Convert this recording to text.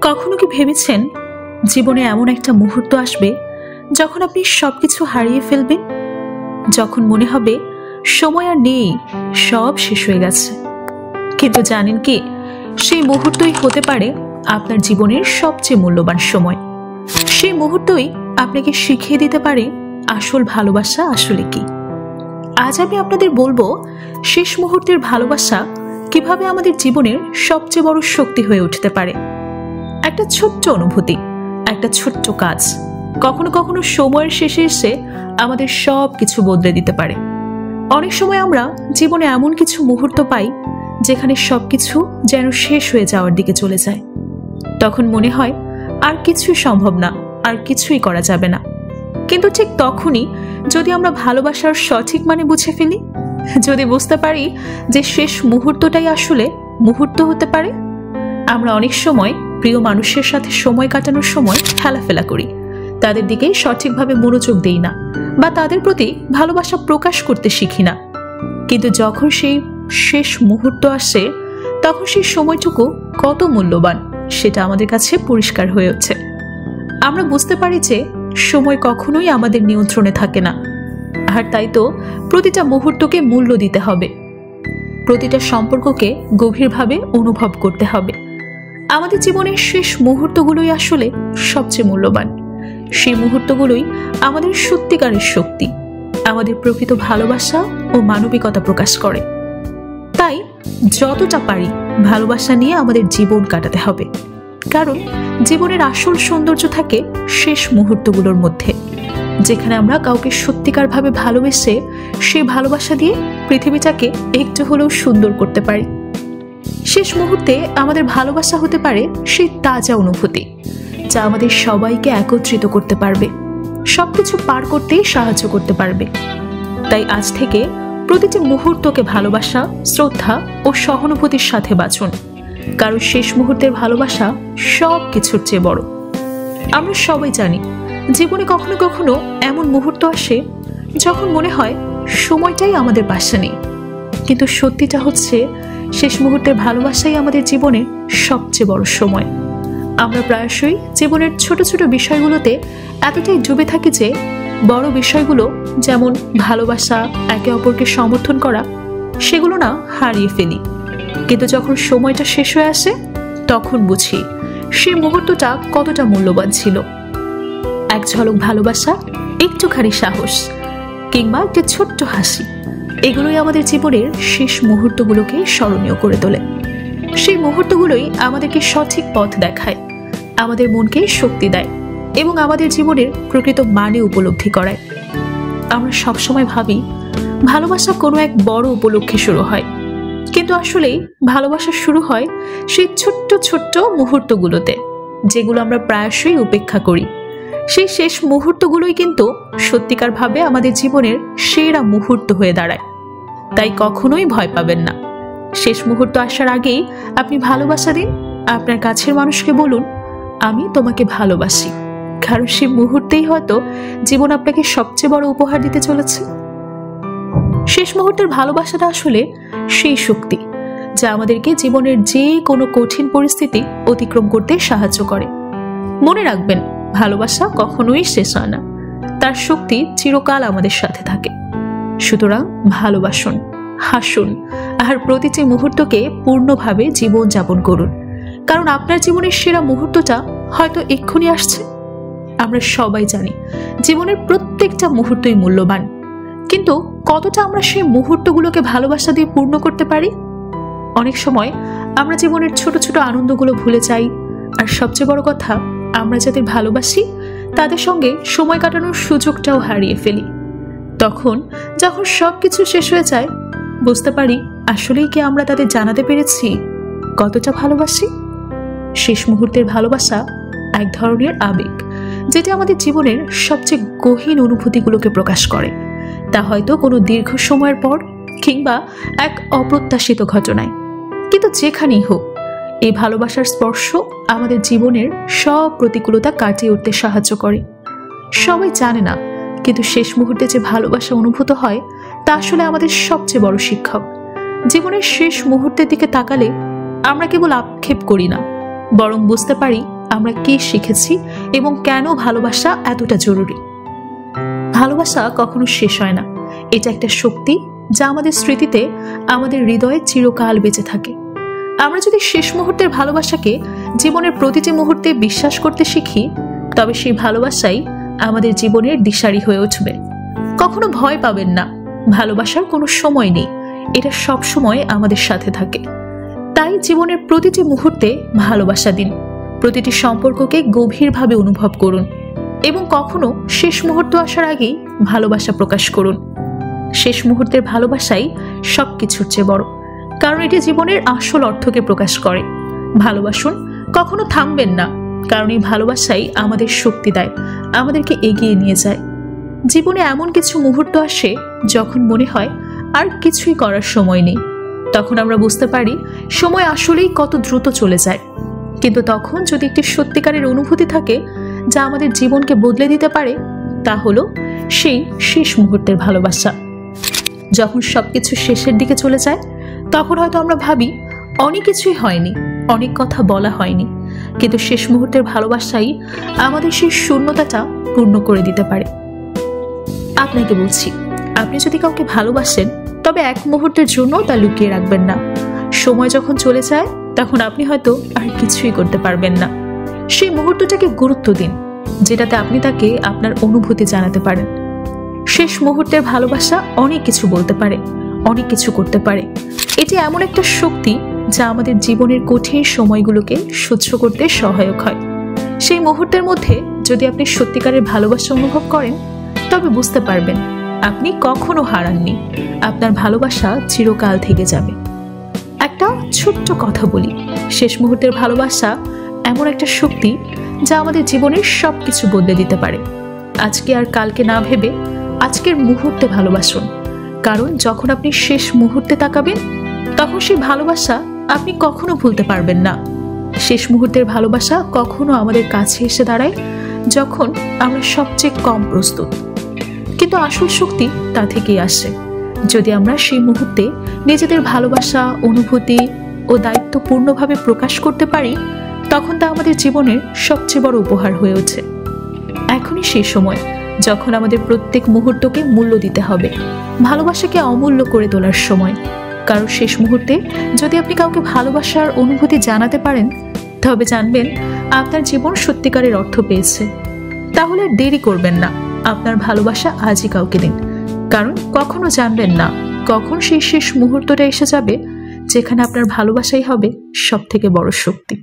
কখনো কি ভেবেছেন জীবনে এমন একটা মুহূর্ত আসবে যখন আপনি সবকিছু হারিয়ে ফেলবেন, যখন মনে হবে সময় আর নেই, সব শেষ হয়ে গেছে। কিন্তু জানেন কি, সেই মুহূর্তই হতে পারে আপনার জীবনের সবচেয়ে মূল্যবান সময়। সেই মুহূর্তই আপনাকে শিখিয়ে দিতে পারে আসল ভালোবাসা আসলে কি। আজ আমি আপনাদের বলবো শেষ মুহূর্তের ভালোবাসা কিভাবে আমাদের জীবনের সবচেয়ে বড় শক্তি হয়ে উঠতে পারে। একটা ছোট্ট অনুভূতি, একটা ছোট্ট কাজ কখনো কখনো সময়ের শেষে এসে আমাদের সব কিছু বদলে দিতে পারে। অনেক সময় আমরা জীবনে এমন কিছু মুহূর্ত পাই যেখানে সবকিছু যেন শেষ হয়ে যাওয়ার দিকে চলে যায়। তখন মনে হয় আর কিছুই সম্ভব না, আর কিছুই করা যাবে না। কিন্তু ঠিক তখনই যদি আমরা ভালোবাসার সঠিক মানে বুঝে ফেলি, যদি বুঝতে পারি যে শেষ মুহূর্তটাই আসলে মুহূর্ত হতে পারে। আমরা অনেক সময় প্রিয় মানুষের সাথে সময় কাটানোর সময় হেলাফেলা করি, তাদের দিকে সঠিকভাবে মনোযোগ দেই না, বা তাদের প্রতি ভালোবাসা প্রকাশ করতে শিখি না। কিন্তু যখন সেই শেষ মুহূর্ত আসে, তখন সেই সময়টুকু কত মূল্যবান সেটা আমাদের কাছে পরিষ্কার হয়ে ওঠে। আমরা বুঝতে পারি যে সময় কখনোই আমাদের নিয়ন্ত্রণে থাকে না, আর তাই তো প্রতিটা মুহূর্তকে মূল্য দিতে হবে, প্রতিটা সম্পর্ককে গভীরভাবে অনুভব করতে হবে। আমাদের জীবনের শেষ মুহূর্তগুলোই আসলে সবচেয়ে মূল্যবান। সেই মুহূর্তগুলোই আমাদের সত্যিকারের শক্তি, আমাদের প্রকৃত ভালোবাসা ও মানবিকতা প্রকাশ করে। তাই যতটা পারি ভালোবাসা নিয়ে আমাদের জীবন কাটাতে হবে, কারণ জীবনের আসল সৌন্দর্য থাকে শেষ মুহূর্তগুলোর মধ্যে, যেখানে আমরা কাউকে সত্যিকারভাবে ভালোবেসে সেই ভালোবাসা দিয়ে পৃথিবীটাকে একটু হলেও সুন্দর করতে পারি। শেষ মুহূর্তে আমাদের ভালোবাসা হতে পারে সেই তাজা অনুভূতি যা আমাদের সবাইকে একত্রিত করতে পারবে, সবকিছু পার করতেই সাহায্য করতে পারবে। তাই আজ থেকে প্রতিটি মুহূর্তকে ভালোবাসা, শ্রদ্ধা ও সহানুভূতির সাথে বাঁচুন, কারণ শেষ মুহূর্তের ভালোবাসা সব কিছুর চেয়ে বড়। আমরা সবাই জানি জীবনে কখনো কখনো এমন মুহূর্ত আসে যখন মনে হয় সময়টাই আমাদের পাশে নেই, কিন্তু সত্যিটা হচ্ছে শেষ মুহূর্তের ভালোবাসাই আমাদের জীবনের সবচেয়ে বড় সময়। আমরা প্রায়শই জীবনের ছোট ছোট বিষয়গুলোতে এতটাই ডুবে থাকি যে বড় বিষয়গুলো, যেমন ভালোবাসা, একে অপরকে সমর্থন করা, সেগুলো না হারিয়ে ফেলি। কিন্তু যখন সময়টা শেষ হয়ে আসে, তখন বুঝি সেই মুহূর্তটা কতটা মূল্যবান ছিল। এক ঝলক ভালোবাসা, একটুখানি সাহস, কিংবা একটা ছোট্ট হাসি, এগুলোই আমাদের জীবনের শেষ মুহূর্তগুলোকে স্মরণীয় করে তোলে। সেই মুহূর্তগুলোই আমাদেরকে সঠিক পথ দেখায়, আমাদের মনকে শক্তি দেয় এবং আমাদের জীবনের প্রকৃত মানে উপলব্ধি করায়। আমরা সবসময় ভাবি ভালোবাসা কোনো এক বড় উপলক্ষে শুরু হয়, কিন্তু আসলেই ভালোবাসা শুরু হয় সেই ছোট্ট ছোট্ট মুহূর্তগুলোতে, যেগুলো আমরা প্রায়শই উপেক্ষা করি। সেই শেষ মুহূর্তগুলোই কিন্তু সত্যিকারভাবে আমাদের জীবনের সেরা মুহূর্ত হয়ে দাঁড়ায়। তাই কখনোই ভয় পাবেন না। শেষ মুহূর্ত আসার আগেই আপনি ভালোবাসা দিন, আপনার কাছের মানুষকে বলুন, আমি তোমাকে ভালোবাসি, কারণ সেই মুহূর্তেই হয়তো জীবন আপনাকে সবচেয়ে বড় উপহার দিতে চলেছে। শেষ মুহূর্তের ভালোবাসাটা আসলে সেই শক্তি যা আমাদেরকে জীবনের যে কোনো কঠিন পরিস্থিতি অতিক্রম করতে সাহায্য করে। মনে রাখবেন, ভালোবাসা কখনোই শেষ হয় না, তার শক্তি চিরকাল আমাদের সাথে থাকে। সুতরাং ভালোবাসুন, হাসুন, আর প্রতিটি মুহূর্তকে পূর্ণভাবে জীবন যাপন করুন, কারণ আপনার জীবনের সেরা মুহূর্তটা হয়তো এক্ষুনি আসছে। আমরা সবাই জানি জীবনের প্রত্যেকটা মুহূর্তই মূল্যবান, কিন্তু কতটা আমরা সেই মুহূর্তগুলোকে ভালোবাসা দিয়ে পূর্ণ করতে পারি? অনেক সময় আমরা জীবনের ছোট ছোট আনন্দগুলো ভুলে যাই, আর সবচেয়ে বড় কথা, আমরা যাদের ভালোবাসি তাদের সঙ্গে সময় কাটানোর সুযোগটাও হারিয়ে ফেলি। তখন যখন সবকিছু শেষ হয়ে যায়, বুঝতে পারি আসলেই কি আমরা তাদের জানাতে পেরেছি কতটা ভালোবাসি। শেষ মুহূর্তের ভালোবাসা এক ধরনের আবেগ, যেটা আমাদের জীবনের সবচেয়ে গহীন অনুভূতিগুলোকে প্রকাশ করে। তা হয়তো কোনো দীর্ঘ সময়ের পর, কিংবা এক অপ্রত্যাশিত ঘটনায়, কিন্তু যেখানেই হোক, এই ভালোবাসার স্পর্শ আমাদের জীবনের সব প্রতিকূলতা কাটিয়ে উঠতে সাহায্য করে। সবাই জানে না, কিন্তু শেষ মুহূর্তে যে ভালোবাসা অনুভূত হয় তা আসলে আমাদের সবচেয়ে বড় শিক্ষক। জীবনের শেষ মুহূর্তের দিকে তাকালে আমরা কেবল আক্ষেপ করি না, বরং বুঝতে পারি আমরা কি শিখেছি এবং কেন ভালোবাসা এতটা জরুরি। ভালোবাসা কখনো শেষ হয় না, এটা একটা শক্তি যা আমাদের স্মৃতিতে, আমাদের হৃদয়ে চিরকাল বেঁচে থাকে। আমরা যদি শেষ মুহূর্তের ভালোবাসাকে জীবনের প্রতিটি মুহূর্তে বিশ্বাস করতে শিখি, তবে সেই ভালোবাসাই আমাদের জীবনের দিশারি হয়ে উঠবে। কখনো ভয় পাবেন না, ভালোবাসার কোনো সময় নেই, এটা সব সময় আমাদের সাথে থাকে। তাই জীবনের প্রতিটি মুহূর্তে ভালোবাসা দিন, প্রতিটি সম্পর্ককে গভীরভাবে অনুভব করুন এবং কখনো শেষ মুহূর্ত আসার আগেই ভালোবাসা প্রকাশ করুন। শেষ মুহূর্তের ভালোবাসাই সবকিছুর চেয়ে বড়, কারণ এটি জীবনের আসল অর্থকে প্রকাশ করে। ভালোবাসুন, কখনো থামবেন না, কারণ এই ভালোবাসাই আমাদের শক্তি দেয়, আমাদেরকে এগিয়ে নিয়ে যায়। জীবনে এমন কিছু মুহূর্ত আসে যখন মনে হয় আর কিছুই করার সময় নেই। তখন আমরা বুঝতে পারি সময় আসলেই কত দ্রুত চলে যায়। কিন্তু তখন যদি একটি সত্যিকারের অনুভূতি থাকে যা আমাদের জীবনকে বদলে দিতে পারে, তা হলো সেই শেষ মুহূর্তের ভালোবাসা। যখন সবকিছু শেষের দিকে চলে যায়, তখন হয়তো আমরা ভাবি অনেক কিছুই হয়নি, অনেক কথা বলা হয়নি, কিন্তু শেষ মুহূর্তের ভালোবাসাই আমাদের সেই শূন্যতাটা পূর্ণ করে দিতে পারে। আপনাকে বলছি, আপনি যদি কাউকে ভালোবাসেন, তবে এক মুহূর্তের জন্য তা লুকিয়ে রাখবেন না। সময় যখন চলে যায়, তখন আপনি হয়তো আর কিছুই করতে পারবেন না। সেই মুহূর্তটাকে গুরুত্ব দিন, যেটাতে আপনি তাকে আপনার অনুভূতি জানাতে পারেন। শেষ মুহূর্তের ভালোবাসা অনেক কিছু বলতে পারে, অনেক কিছু করতে পারে। এটি এমন একটা শক্তি যা আমাদের জীবনের কঠিন সময়গুলোকে সহ্য করতে সহায়ক হয়। সেই মুহূর্তের মধ্যে যদি আপনি সত্যিকারের ভালোবাসা অনুভব করেন, তবে বুঝতে পারবেন আপনি কখনো হারাননি, আপনার ভালোবাসা চিরকাল থেকে যাবে। একটা ছোট্ট কথা বলি, শেষ মুহূর্তের ভালোবাসা এমন একটা শক্তি যা আমাদের জীবনের সবকিছু বদলে দিতে পারে। আজকে আর কালকে না ভেবে আজকের মুহূর্তে ভালোবাসুন, কারণ যখন আপনি শেষ মুহূর্তে তাকাবেন, তখন সেই ভালোবাসা আপনি কখনো ভুলতে পারবেন না। শেষ মুহূর্তের ভালোবাসা কখনো আমাদের কাছে এসে দাঁড়ায় যখন আমরা সবচেয়ে কম প্রস্তুত, কিন্তু আসল শক্তি তা থেকেই আসে। যদি আমরা সেই মুহূর্তে নিজেদের ভালোবাসা, অনুভূতি ও দায়িত্ব পূর্ণভাবে প্রকাশ করতে পারি, তখন তা আমাদের জীবনের সবচেয়ে বড় উপহার হয়ে ওঠে। এখনই সেই সময় যখন আমাদের প্রত্যেক মুহূর্তকে মূল্য দিতে হবে, ভালোবাসাকে অমূল্য করে তোলার সময়। কারণ শেষ মুহূর্তে যদি আপনি কাউকে ভালোবাসার অনুভূতি জানাতে পারেন, তবে জানবেন আপনার জীবন সত্যিকারের অর্থ পেয়েছে। তাহলে আর দেরি করবেন না, আপনার ভালোবাসা আজই কাউকে দিন, কারণ কখনো জানবেন না কখন সেই শেষ মুহূর্তটা এসে যাবে যেখানে আপনার ভালোবাসাই হবে সব থেকে বড় শক্তি।